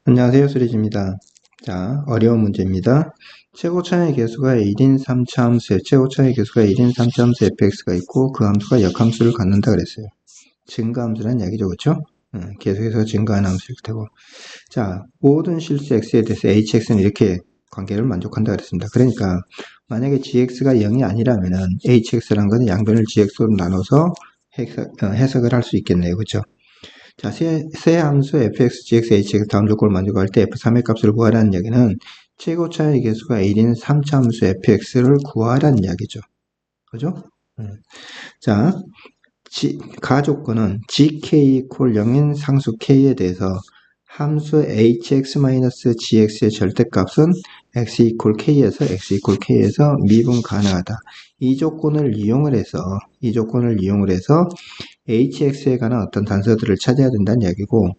안녕하세요. 수리지입니다. 자, 어려운 문제입니다. 최고 차의 개수가 1인 3차 함수에 최고 차의 개수가 1인 3차 함수 fx가 있고 그 함수가 역함수를 갖는다 그랬어요. 증가함수란 이야기죠. 그렇죠? 계속해서 증가하는 함수일 테고. 자, 모든 실수 x에 대해서 hx는 이렇게 관계를 만족한다 그랬습니다. 그러니까 만약에 gx가 0이 아니라면은 hx라는 것은 양변을 gx로 나눠서 해석을 할 수 있겠네요. 그렇죠? 자, 세 함수 fx, gx, hx 다음 조건을 만족할 때 f3의 값을 구하라는 이야기는 최고차의 개수가 1인 3차 함수 fx를 구하라는 이야기죠. 그죠? 자, 가조건은 gk 콜 0인 상수 k에 대해서 함수 hx-gx의 절대값은 x 이퀄 k에서 미분 가능하다. 이 조건을 이용을 해서 hx에 관한 어떤 단서들을 찾아야 된다는 이야기고,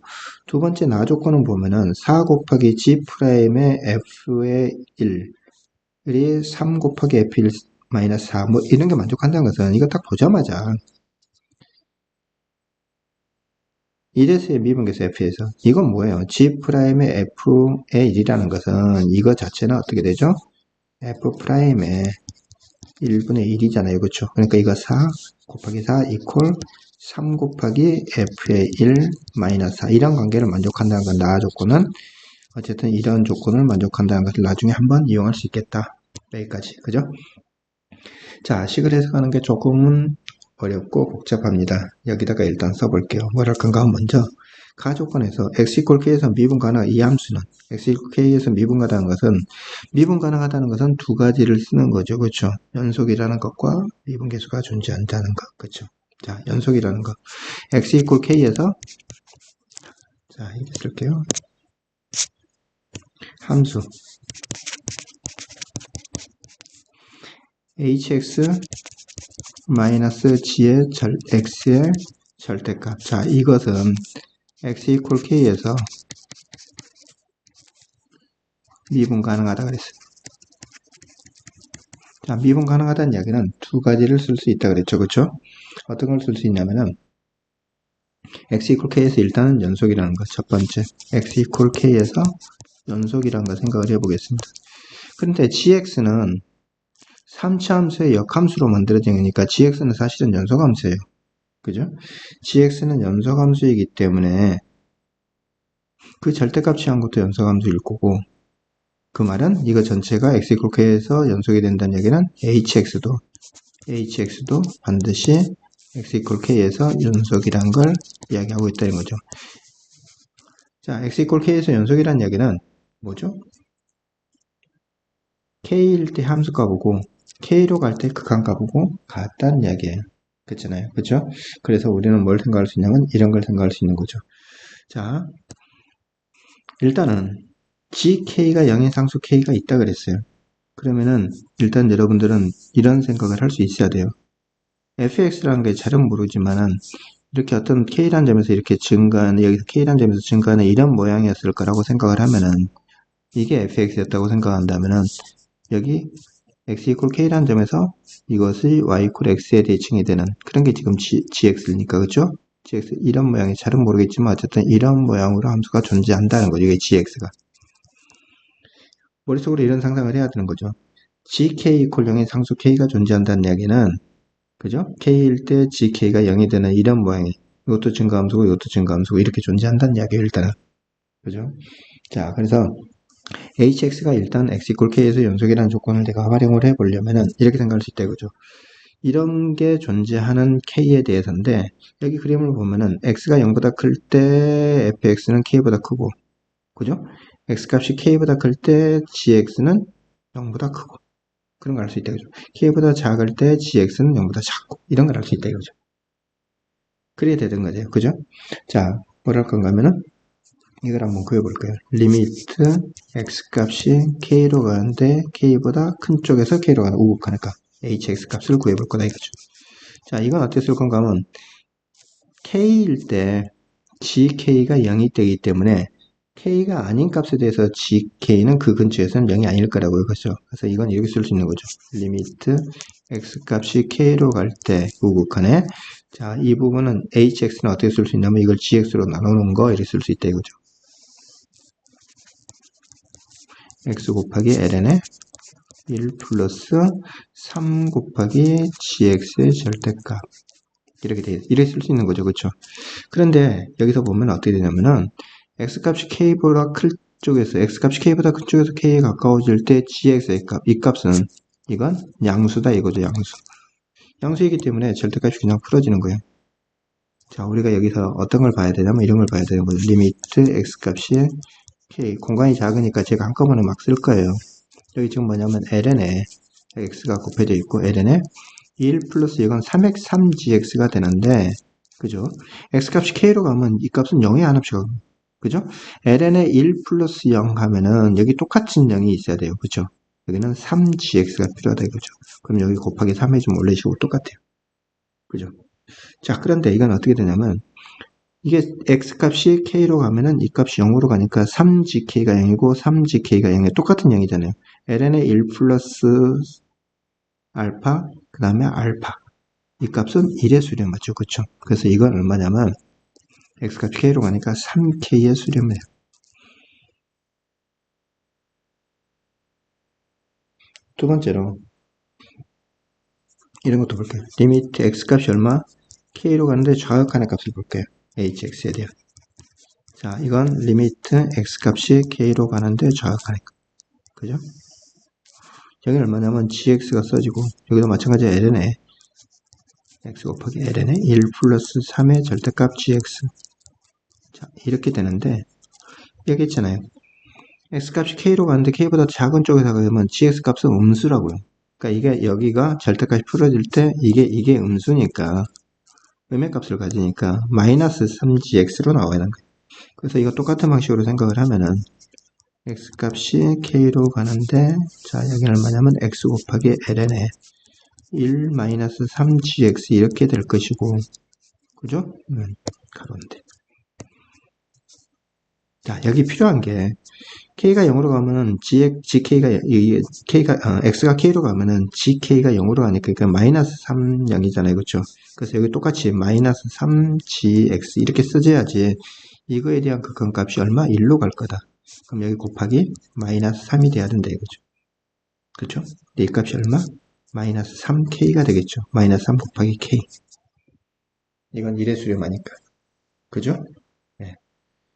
두 번째 나 조건은 보면은 4 곱하기 g'의 f의 1이 3 곱하기 f1 마이너스 4 뭐 이런 게 만족한다는 것은 이거 딱 보자마자 1에서의 미분계수 f에서 이건 뭐예요? g'의 f의 1이라는 것은 이거 자체는 어떻게 되죠? f'의 1분의 1이잖아요. 그렇죠? 그러니까 이거 4 곱하기 4 이퀄 3 곱하기 f의 1 마이너스 4 이런 관계를 만족한다는 건 나 조건은 어쨌든 이런 조건을 만족한다는 것을 나중에 한번 이용할 수 있겠다. 여기까지. 그죠? 자, 식을 해석하는 게 조금은 어렵고 복잡합니다. 여기다가 일단 써볼게요. 뭐랄 건가 먼저 가조건에서 x 이퀄 k에서 미분 가능 이 함수는 x 이퀄 k에서 미분 가능하다는 것은 두 가지를 쓰는 거죠. 그렇죠? 연속이라는 것과 미분 계수가 존재한다는 것. 그렇죠? 자, 연속이라는 것. x 이퀄 k에서 자, 이렇게 쓸게요. 함수 hx 마이너스 g의 x의 절대값. 자, 이것은 x 이퀄 k에서 미분 가능하다 그랬어요. 자, 미분 가능하다는 이야기는 두 가지를 쓸 수 있다 그랬죠. 그렇죠? 어떤 걸 쓸 수 있냐면은 x 이퀄 k에서 일단은 연속이라는 것. 첫 번째, x 이퀄 k에서 연속이라는 걸 생각을 해보겠습니다. 그런데 gx는 3차 함수의 역함수로 만들어진 거니까 gx는 사실은 연속함수예요. 그죠? gx는 연속함수이기 때문에 그 절대값 취한 것도 연속함수일 거고, 그 말은 이거 전체가 x 이퀄 k에서 연속이 된다는 얘기는 hx도 반드시 x 이퀄 k에서 연속이란 걸 이야기하고 있다는 거죠. 자, x 이퀄 k에서 연속이라는 이야기는 뭐죠? k일 때 함수 값이고 k로 갈 때 극한 값이고 같다는 이야기예요. 그렇잖아요. 그렇죠? 그래서 우리는 뭘 생각할 수 있냐면 이런 걸 생각할 수 있는 거죠. 자, 일단은 gk가 0인 상수 k가 있다 그랬어요. 그러면은 일단 여러분들은 이런 생각을 할 수 있어야 돼요. fx라는 게 잘은 모르지만은 이렇게 어떤 k라는 점에서 이렇게 증가하는, 여기서 k라는 점에서 증가하는 이런 모양이었을 거라고 생각을 하면은 이게 fx였다고 생각한다면은 여기 x 이퀄 k라는 점에서 이것이 y 이퀄 x에 대칭이 되는 그런 게 지금 gx니까 그죠? gx 이런 모양이 잘은 모르겠지만 어쨌든 이런 모양으로 함수가 존재한다는 거죠. 이게 gx가. 머릿속으로 이런 상상을 해야 되는 거죠. gk 이퀄 0인 상수 k가 존재한다는 이야기는 그죠? k일 때 gk가 0이 되는 이런 모양이 이것도 증가함수고 이것도 증가함수고 이렇게 존재한다는 이야기예요. 일단은. 그죠? 자, 그래서 hx가 일단 x 이퀄 k에서 연속이라는 조건을 내가 활용을 해보려면은 이렇게 생각할 수 있다 이거죠. 이런 게 존재하는 k에 대해서인데 여기 그림을 보면은 x가 0보다 클 때 fx는 k보다 크고 그죠? x값이 k보다 클 때 gx는 0보다 크고 그런 걸 알 수 있다 이거죠. k보다 작을 때 gx는 0보다 작고 이런 걸 알 수 있다 이거죠. 그래야 되는 거죠. 그죠? 자, 뭐랄 건가 하면은 이걸 한번 그려볼까요? 리미트 x값이 k로 가는데 k보다 큰 쪽에서 k로 가는 우극하니까 hx 값을 구해볼 거다 이거죠. 자, 이건 어떻게 쓸 건가 하면 k일 때 gk가 0이 되기 때문에 k가 아닌 값에 대해서 gk는 그 근처에서는 0이 아닐 거라고 이거죠. 그래서 이건 이렇게 쓸 수 있는 거죠. 리미트 x값이 k로 갈 때 우극하네. 자, 이 부분은 hx는 어떻게 쓸 수 있냐면 이걸 gx로 나누는 거 이렇게 쓸 수 있다 이거죠. x 곱하기 ln의 1 플러스 3 곱하기 gx의 절대값. 이렇게 쓸 수 있는 거죠. 그쵸? 그런데 여기서 보면 어떻게 되냐면은 x값이 k보다 클 쪽에서 x값이 k보다 큰 쪽에서 k에 가까워질 때 gx의 값, 이 값은 이건 양수다 이거죠. 양수이기 때문에 절대값이 그냥 풀어지는 거예요. 자, 우리가 여기서 어떤 걸 봐야 되냐면 이런 걸 봐야 되는 거죠. 리미트 x값이 k, 공간이 작으니까 제가 한꺼번에 막 쓸 거예요. 여기 지금 뭐냐면 ln에 x가 곱해져 있고 ln에 1 플러스 이건 3x 3gx가 되는데, 그죠? x값이 k로 가면 이 값은 0에 한없이 가고, 그죠? ln에 1 플러스 0 하면은 여기 똑같은 0이 있어야 돼요. 그죠? 여기는 3gx가 필요하다 이거죠. 그럼 여기 곱하기 3 해주면 원래식으로 똑같아요. 그죠? 자, 그런데 이건 어떻게 되냐면 이게 x값이 k로 가면은 이 값이 0으로 가니까 3gk가 0이고 3gk가 0이 똑같은 0이잖아요. ln의 1 플러스 알파, 그 다음에 알파. 이 값은 1의 수렴 맞죠? 그쵸? 그래서 이건 얼마냐면 x값이 k로 가니까 3k의 수렴이에요. 두 번째로 이런 것도 볼게요. 리미트 x값이 얼마? k로 가는데 좌극한의 값을 볼게요. hx에 대한. 자, 이건 리미트 x값이 k로 가는데 좌극한의 값. 그죠? 여기 얼마냐면 gx가 써지고 여기도 마찬가지 ln에 x 곱하기 ln에 1 플러스 3의 절대값 gx. 자, 이렇게 되는데 여기 있잖아요. x값이 k로 가는데 k보다 작은 쪽에서 가면 gx값은 음수라고요. 그러니까 이게 여기가 절대값이 풀어질 때 이게 음수니까 음의 값을 가지니까 마이너스 3gx로 나와야 하는 거예요. 그래서 이거 똑같은 방식으로 생각을 하면은 x값이 k로 가는데 자 여기 얼마냐면 x 곱하기 ln에 1 마이너스 3gx 이렇게 될 것이고 그죠? 가로인데 자 여기 필요한 게 k가 0으로 가면은 x가 k로 가면은 gk가 0으로 가니까 그러니까 마이너스 3 0이잖아요. 그렇죠? 그래서 여기 똑같이 마이너스 3gx 이렇게 써줘야지 이거에 대한 극한값이 얼마? 1로 갈 거다. 그럼 여기 곱하기 마이너스 3이 돼야 된다 이거죠. 그렇죠? 이 값이 얼마? 마이너스 3k가 되겠죠. 마이너스 3 곱하기 k. 이건 1의 수렴하니까. 그죠? 네.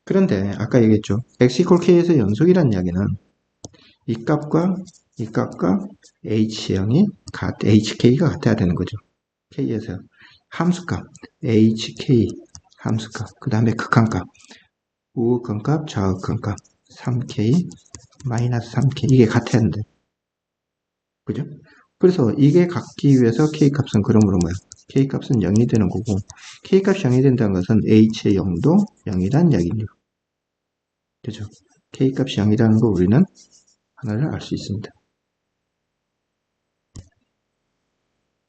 그런데 아까 얘기했죠. x k에서 연속이라는 이야기는 이 값과 h형이 hk가 같아야 되는 거죠. k에서 함수값 hk 함수값 그 다음에 극한값 우극한값 좌극한값 3k 마이너스 3k 이게 같아야 하는데 그죠? 그래서 이게 같기 위해서 k값은 그러므로 뭐야? k값은 0이 되는 거고 k값이 0이 된다는 것은 h의 0도 0이란 이야기입니다. 그죠? k값이 0이라는 거 우리는 하나를 알 수 있습니다.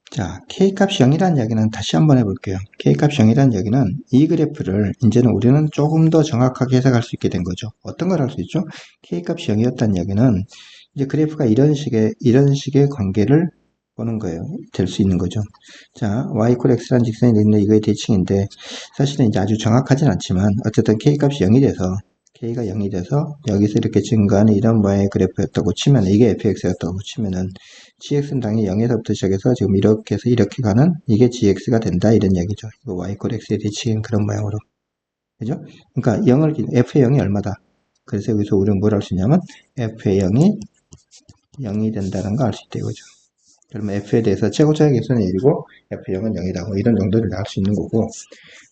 자, k값이 0이라는 이야기는 다시 한번 해볼게요. k값이 0이라는 이야기는 이 그래프를 이제는 우리는 조금 더 정확하게 해석할 수 있게 된 거죠. 어떤 걸 할 수 있죠? k값이 0이었다는 이야기는 이제 그래프가 이런 식의 관계를 보는 거예요. 될 수 있는 거죠. 자, y = x라는 직선이 있는데 이거의 대칭인데 사실은 이제 아주 정확하진 않지만 어쨌든 k값이 0이 돼서 k가 0이 돼서 여기서 이렇게 증가하는 이런 모양의 그래프였다고 치면 이게 fx였다고 치면은 gx는 당연히 0에서부터 시작해서 지금 이렇게 해서 이렇게 가는 이게 gx가 된다 이런 얘기죠. 이거 y = x의 대칭인 그런 모양으로. 그죠? 그러니까 f의 0이 얼마다? 그래서 여기서 우리는 뭘 할 수 있냐면 f의 0이 0이 된다는 거 알 수 있다 이거죠. 그러면 f에 대해서 최고차의 개수는 1이고 f의 0은 0이다. 뭐 이런 정도를 알 수 있는 거고.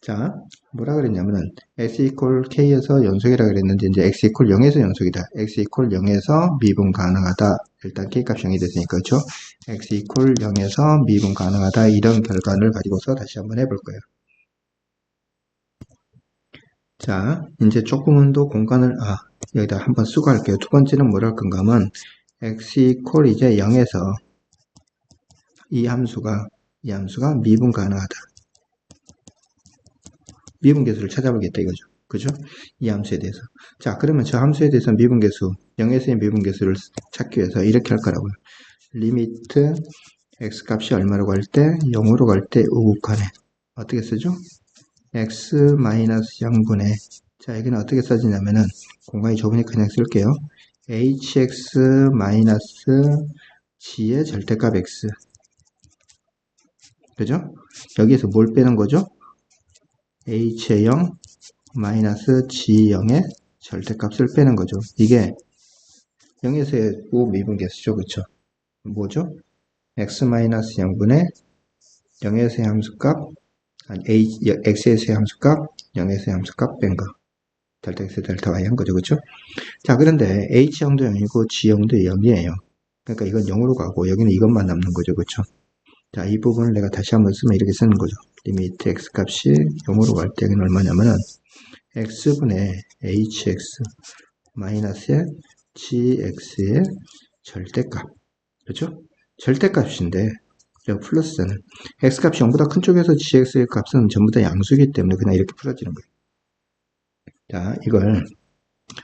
자, 뭐라 그랬냐면은 x = k에서 연속이라 그랬는데 이제 x = 0에서 연속이다. x = 0에서 미분 가능하다. 일단 k값이 0이 됐으니까 그렇죠? x = 0에서 미분 가능하다. 이런 결과를 가지고서 다시 한번 해볼 거예요. 자, 이제 조금은 더 공간을 여기다 한번 쓰고 할게요. 두 번째는 뭘 할 건가 하면 x = 이제 0에서 이 함수가 미분 가능하다. 미분계수를 찾아보겠다 이거죠. 그죠? 이 함수에 대해서. 자, 그러면 저 함수에 대해서 미분계수, 0에서의 미분계수를 찾기 위해서 이렇게 할 거라고요. 리미트 x값이 얼마로 갈 때? 0으로 갈 때 우극한에. 어떻게 쓰죠? x-0분의 자, 여기는 어떻게 써지냐면은 공간이 좁으니까 그냥 쓸게요. hx 마이너스 g의 절대값 x. 그죠? 여기에서 뭘 빼는 거죠? h의 0 마이너스 g0의 절대값을 빼는 거죠. 이게 0에서의 미분계수죠. 그쵸? 뭐죠? x-0분의 0에서의 함수값, 아니, x에서의 함수값, 0에서의 함수값 뺀 거. 델타 x, 델타 y 한 거죠. 그쵸? 자, 그런데 h형도 0이고 g형도 0이에요. 그러니까 이건 0으로 가고 여기는 이것만 남는 거죠. 그쵸? 자, 이 부분을 내가 다시 한번 쓰면 이렇게 쓰는 거죠. 리미트 x 값이 0으로 갈 때 여기는 얼마냐면은 x분의 hx 마이너스의 gx의 절대값. 그렇죠? 절대값인데 여기 플러스는 x값이 0보다 큰 쪽에서 gx의 값은 전부 다 양수이기 때문에 그냥 이렇게 풀어지는 거예요. 자, 이걸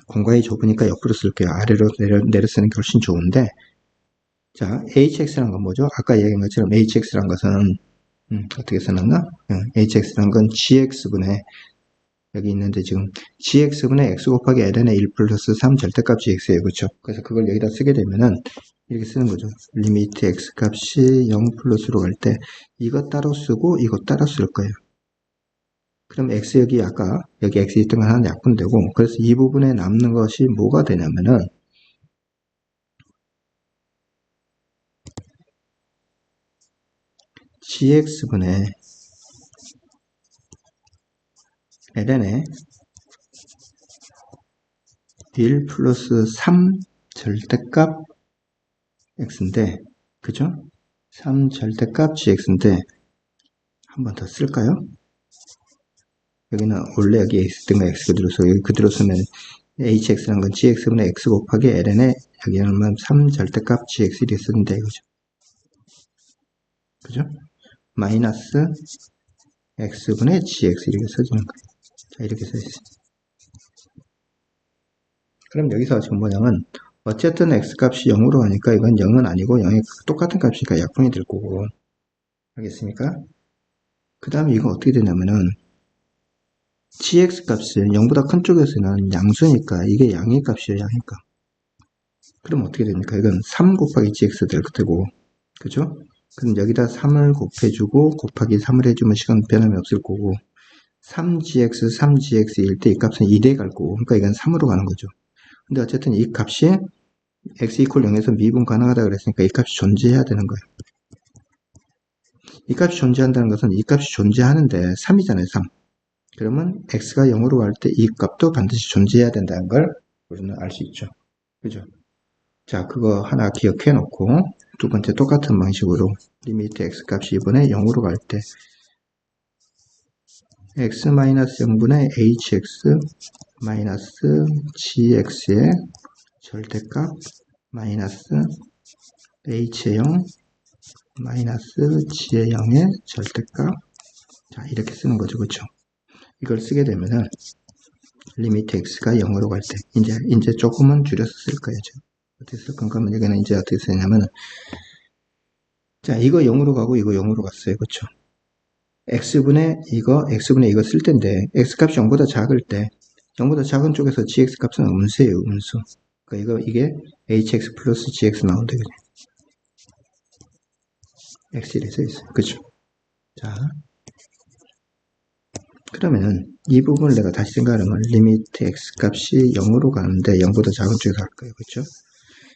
공간이 좁으니까 옆으로 쓸게요. 아래로 내려 쓰는 게 훨씬 좋은데, 자, hx란 건 뭐죠? 아까 얘기한 것처럼 hx란 것은 어떻게 써놨나? hx란 건 gx분의 여기 있는데 지금 gx분의 x 곱하기 ln의 1 플러스 3 절대값 gx예요. 그렇죠? 그래서 그걸 여기다 쓰게 되면은 이렇게 쓰는 거죠. 리미트 x 값이 0 플러스로 갈 때 이거 따로 쓰고 이거 따로 쓸 거예요. 그럼 x 여기 아까 여기 x 있던 거 하나 약분되고, 그래서 이 부분에 남는 것이 뭐가 되냐면은 gx분의 ln의 1 플러스 3 절대값 x인데, 그죠? 3 절대값 gx인데 한 번 더 쓸까요? 여기는 원래 여기 있던 거 x 그대로 써. 여기 그대로 쓰면 hx라는 건 gx분의 x 곱하기 ln의 여기는 3 절대값 gx 이렇게 쓰는데 이거죠. 그죠? 마이너스 x분의 gx 이렇게 써지는 거예요. 자, 이렇게 써있어요. 그럼 여기서 지금 뭐냐면 어쨌든 x값이 0으로 가니까 이건 0은 아니고 0이 똑같은 값이니까 약분이 될 거고, 알겠습니까? 그 다음에 이거 어떻게 되냐면은 gx 값은 0보다 큰 쪽에서는 양수니까 이게 양의 값이에요. 양의 값. 그럼 어떻게 됩니까? 이건 3 곱하기 gx 될 테고, 그죠? 그럼 여기다 3을 곱해주고 곱하기 3을 해주면 시간 변함이 없을 거고, 3gx, 3gx일 때 이 값은 2대 갈 거고, 그러니까 이건 3으로 가는 거죠. 근데 어쨌든 이 값이 x 이퀄 0에서 미분 가능하다 그랬으니까 이 값이 존재해야 되는 거예요. 이 값이 존재한다는 것은 이 값이 존재하는데 3이잖아요. 3. 그러면 x가 0으로 갈 때 이 값도 반드시 존재해야 된다는 걸 우리는 알 수 있죠. 그죠? 자, 그거 하나 기억해 놓고 두 번째 똑같은 방식으로 리미트 x 값이 이번에 0으로 갈 때 x-0분의 hx 마이너스 gx의 절대값 마이너스 h의 0 마이너스 g의 0의 절대값. 자, 이렇게 쓰는 거죠. 그렇죠? 이걸 쓰게 되면은 리미트 x가 0으로 갈 때 이제 조금은 줄여서 쓸 거예요. 어떻게 쓸 건가 하면 여기는 이제 어떻게 쓰냐면, 자, 이거 0으로 가고 이거 0으로 갔어요. 그렇죠? x분의 이거 쓸 텐데 x값이 0보다 작을 때 0보다 작은 쪽에서 gx 값은 음수예요. 음수. 그러니까 이게 hx 플러스 gx 나온다. 그죠? x 이렇게 써 있어요. 그죠? 자, 그러면 이 부분을 내가 다시 생각하면 리미트 x 값이 0으로 가는데 0보다 작은 쪽에서 할 거예요. 그렇죠?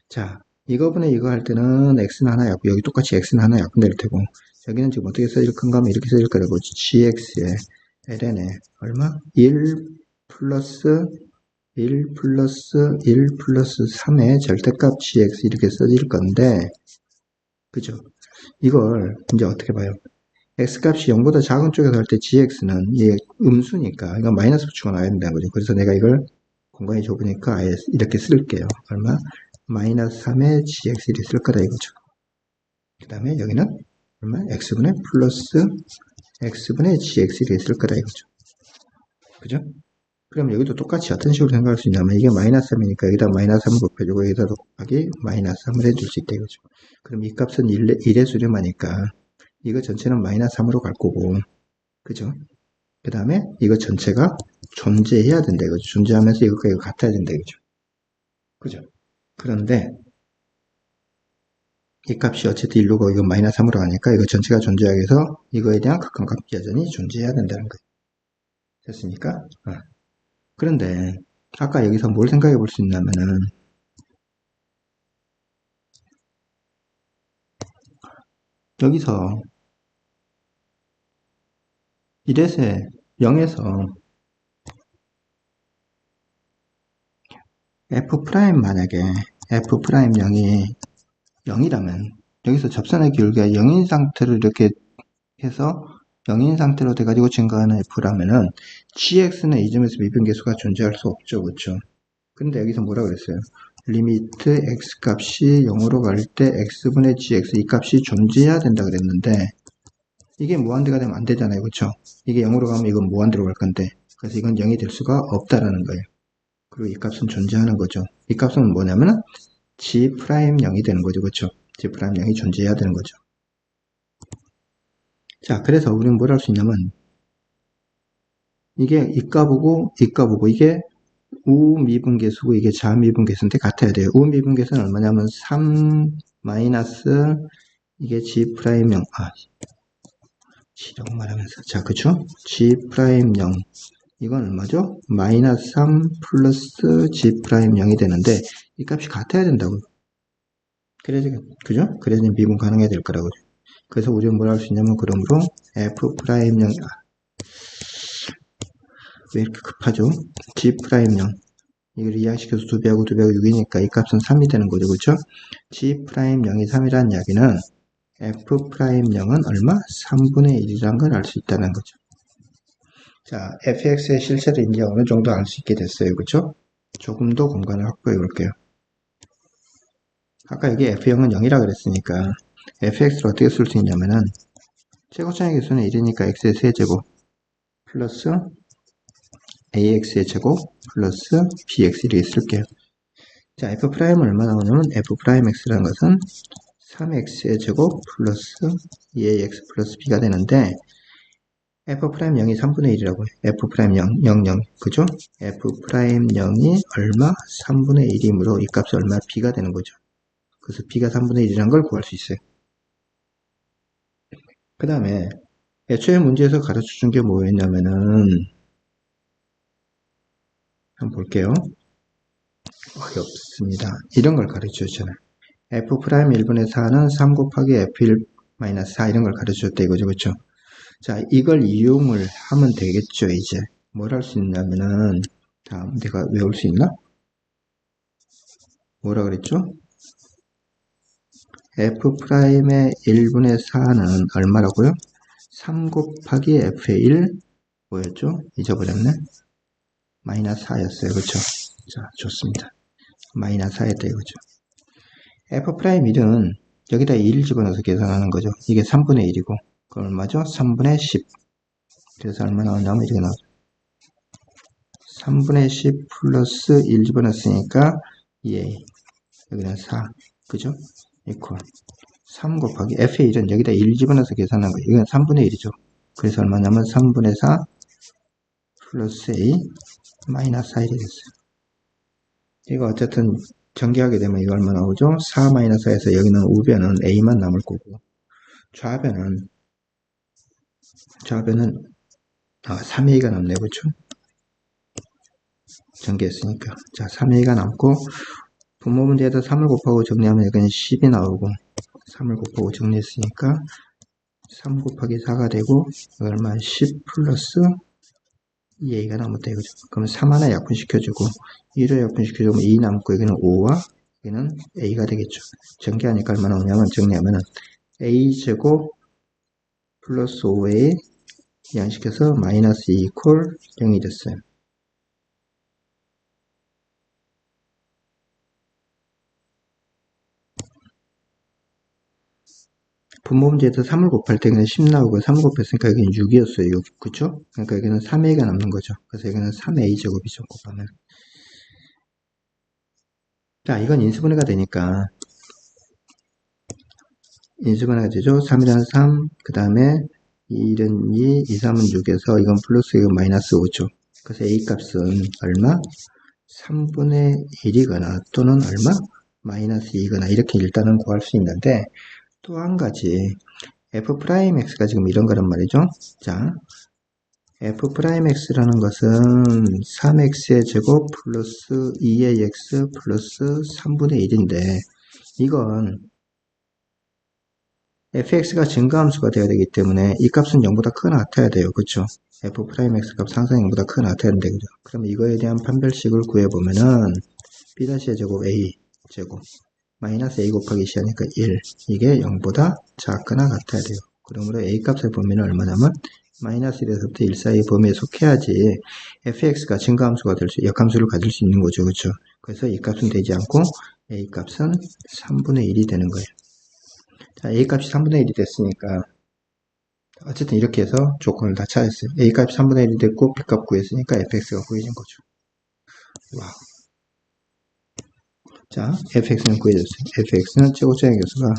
자, 이거분에 이거 할 때는 x는 하나 약분, 여기 똑같이 x는 하나 약분될 테고, 여기는 지금 어떻게 써질 건가 하면 이렇게 써질 거라고. gx에 ln에 얼마? 1 플러스 1 플러스 3의 절대값 gx 이렇게 써질 건데, 그죠? 이걸 이제 어떻게 봐요? x값이 0보다 작은 쪽에서 할 때 gx는 이게 음수니까 이건 마이너스 붙이고 나와야 된다는 거죠. 그래서 내가 이걸 공간이 좁으니까 아예 이렇게 쓸게요. 얼마? 마이너스 3의 gx 이렇게 쓸 거다 이거죠. 그 다음에 여기는 얼마? x분의 플러스 x분의 gx 이렇게 쓸 거다 이거죠. 그죠? 그럼 여기도 똑같이 어떤 식으로 생각할 수 있냐면 이게 마이너스 3이니까 여기다 마이너스 3을 곱해주고 여기다 곱하기 마이너스 3을 해줄 수 있다 이거죠. 그럼 이 값은 1의 수렴하니까 이거 전체는 마이너스 3으로 갈 거고, 그죠? 그 다음에 이거 전체가 존재해야 된다 이거죠. 존재하면서 이것과 이거 같아야 된다 이거죠. 그죠? 그런데 이 값이 어쨌든 1루고 이건 마이너스 3으로 가니까 이거 전체가 존재하기 위해서 이거에 대한 극한값 여전히 존재해야 된다는 거예요. 됐습니까? 그런데 아까 여기서 뭘 생각해 볼 수 있냐면은 여기서 1에서 0에서 f' 만약에 f' 0이 0이라면 여기서 접선의 기울기가 0인 상태로 이렇게 해서 0인 상태로 돼가지고 증가하는 f라면은 gx는 이 점에서 미분계수가 존재할 수 없죠. 그렇죠? 근데 여기서 뭐라 그랬어요? 리미트 x 값이 0으로 갈 때 x분의 gx 이 값이 존재해야 된다 그랬는데 이게 무한대가 되면 안 되잖아요. 그렇죠? 이게 0으로 가면 이건 무한대로 갈 건데 그래서 이건 0이 될 수가 없다라는 거예요. 그리고 이 값은 존재하는 거죠. 이 값은 뭐냐면은 g'0이 되는 거죠. 그렇죠? g'0이 존재해야 되는 거죠. 자, 그래서 우리는 뭘 할 수 있냐면 이게 이 값이고 이 값이고 이게 우미분계수고 이게 자미분계수인데 같아야 돼요. 우미분계수는 얼마냐면 3 마이너스 이게 g'0 g라고 말하면서 자 그쵸? g'0 이건 얼마죠? 마이너스 3 플러스 g'0이 되는데 이 값이 같아야 된다고. 그래야지 그죠? 그래야지 미분 가능해야 될 거라고. 그래서 우리는 뭘 할 수 있냐면 그러므로 f'0 왜 이렇게 급하죠? g'0 이걸 이항시켜서 2배하고 2배하고 6이니까 이 값은 3이 되는 거죠. 그렇죠? g'0이 3이라는 이야기는 f'0은 얼마? 3분의 1이라는 걸 알 수 있다는 거죠. 자, fx의 실체를 이제 어느 정도 알 수 있게 됐어요. 그렇죠? 조금 더 공간을 확보해 볼게요. 아까 여기 f0은 0이라 그랬으니까 fx를 어떻게 쓸 수 있냐면은 제곱장의 개수는 1이니까 x의 세제곱 플러스 ax의 제곱 플러스 bx 이렇게 쓸게요. 자, f'은 얼마 나오냐면 f'x라는 것은 3x의 제곱 플러스 2ax 플러스 b가 되는데 f'0이 3분의 1이라고 해요. f'0 0 0 그죠? f'0이 얼마? 3분의 1이므로 이 값이 얼마? b가 되는 거죠. 그래서 b가 3분의 1이라는 걸 구할 수 있어요. 그 다음에 애초에 문제에서 가르쳐 준 게 뭐였냐면은 한번 볼게요. 어렵습니다. 이런 걸 가르쳐 줬잖아요. f' 1분의 4는 3 곱하기 f1 4 이런 걸 가르쳐 줬다 이거죠. 그렇죠? 자, 이걸 이용을 하면 되겠죠. 이제 뭘 할 수 있냐면은 다음 내가 외울 수 있나? 뭐라 그랬죠? f'의 1분의 4는 얼마라고요? 3 곱하기 f의 1 뭐였죠? 잊어버렸네. 마이너스 4였어요. 그렇죠? 자, 좋습니다. 마이너스 4였다 이거죠. f'1은 여기다 1 집어넣어서 계산하는 거죠. 이게 3분의 1이고 그럼 얼마죠? 3분의 10. 그래서 얼마 나오냐면 이렇게 나오죠. 3분의 10 플러스 1 집어넣었으니까 2a 여기는 4 그죠? 이퀄 3 곱하기 f의 1은 여기다 1 집어넣어서 계산한 거예요. 이건 3분의 1이죠. 그래서 얼마냐면 3분의 4 플러스 a 마이너스 4이 되겠어요. 이거 어쨌든 전개하게 되면 이거 얼마 나오죠? 4 마이너스 4에서 여기는 우변은 a만 남을 거고 좌변은 3a가 남네. 그렇죠? 전개했으니까 자 3a가 남고 분모 문제에다 3을 곱하고 정리하면 여기는 10이 나오고 3을 곱하고 정리했으니까 3 곱하기 4가 되고 얼마 10 플러스 2a가 남았다 이거죠. 그럼 3 하나 약분시켜주고 1을 약분시켜주면 2 남고 여기는 5와 여기는 a가 되겠죠. 전개하니까 얼마 나오냐면 정리하면은 a제곱 플러스 5a 이항시켜서 마이너스 2 이퀄 0이 됐어요. 분모 문제에서 3을 곱할 때 그냥 10 나오고 3 곱했으니까 여기는 6이었어요. 6. 그쵸? 그러니까 여기는 3a가 남는 거죠. 그래서 여기는 3a 제곱이죠. 곱하면. 자, 이건 인수분해가 되니까 인수분해가 되죠. 3이라는 3, 그 다음에 1은 2, 2, 3은 6에서 이건 플러스 이건 마이너스 5죠. 그래서 a 값은 얼마? 3분의 1이거나 또는 얼마? 마이너스 2거나 이렇게 일단은 구할 수 있는데 또 한 가지 f'x가 지금 이런 거란 말이죠. 자, f'x라는 것은 3x의 제곱 플러스 2의 x 플러스 3분의 1인데 이건 fx가 증가함수가 되어야 되기 때문에 이 값은 0보다 크거나 같아야 돼요. 그쵸? f'x 값 항상 0보다 크거나 같아야 되는데 그죠? 그럼 이거에 대한 판별식을 구해보면은 b'의 제곱 a 제곱 마이너스 a 곱하기 c 하니까 1 이게 0보다 작거나 같아야 돼요. 그러므로 a 값을 보면 얼마냐면 마이너스 1에서부터 1 사이의 범위에 속해야지 fx가 증가함수가 될 수, 역함수를 가질 수 있는 거죠. 그쵸? 그래서 이 값은 되지 않고 a 값은 3분의 1이 되는 거예요. 자, a 값이 3분의 1이 됐으니까 어쨌든 이렇게 해서 조건을 다 찾았어요. a 값이 3분의 1이 됐고 b 값 구했으니까 fx가 구해진 거죠. 와. 자, fx는 구해졌어요. fx는 최고차의 교수가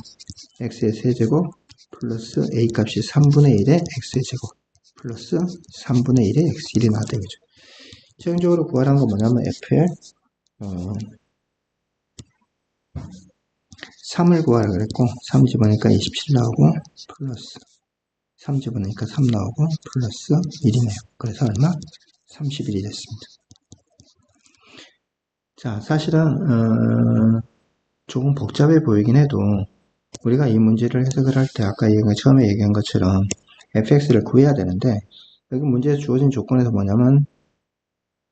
x의 세제곱 플러스 a 값이 3분의 1의 x의 제곱 플러스 3분의 1의 x1이 나왔다 이거죠. 최종적으로 구하라는 건 뭐냐면 f의 3을 구하라 그랬고 3 집어넣으니까 27 나오고 플러스 3 집어넣으니까 3 나오고 플러스 1이네요. 그래서 얼마? 31이 됐습니다. 자, 사실은 조금 복잡해 보이긴 해도 우리가 이 문제를 해석을 할 때 아까 처음에 얘기한 것처럼 fx를 구해야 되는데 여기 문제에 주어진 조건에서 뭐냐면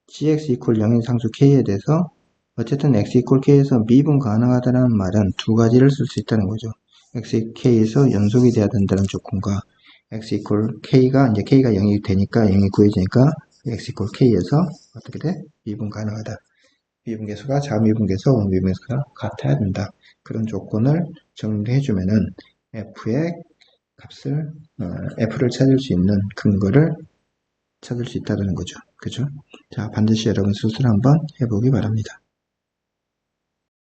gx equal 0인 상수 k에 대해서 어쨌든 x equal k에서 미분 가능하다는 말은 두 가지를 쓸 수 있다는 거죠. x k에서 연속이 돼야 된다는 조건과 x equal k가 이제 k가 0이 되니까 0이 구해지니까 x equal k에서 어떻게 돼? 미분 가능하다. 미분계수가 자미분계수, 원미분계수가 같아야 된다. 그런 조건을 정리해주면은 f의 값을 f를 찾을 수 있는 근거를 찾을 수 있다는 거죠. 그죠? 자, 반드시 여러분 스스로 한번 해보기 바랍니다.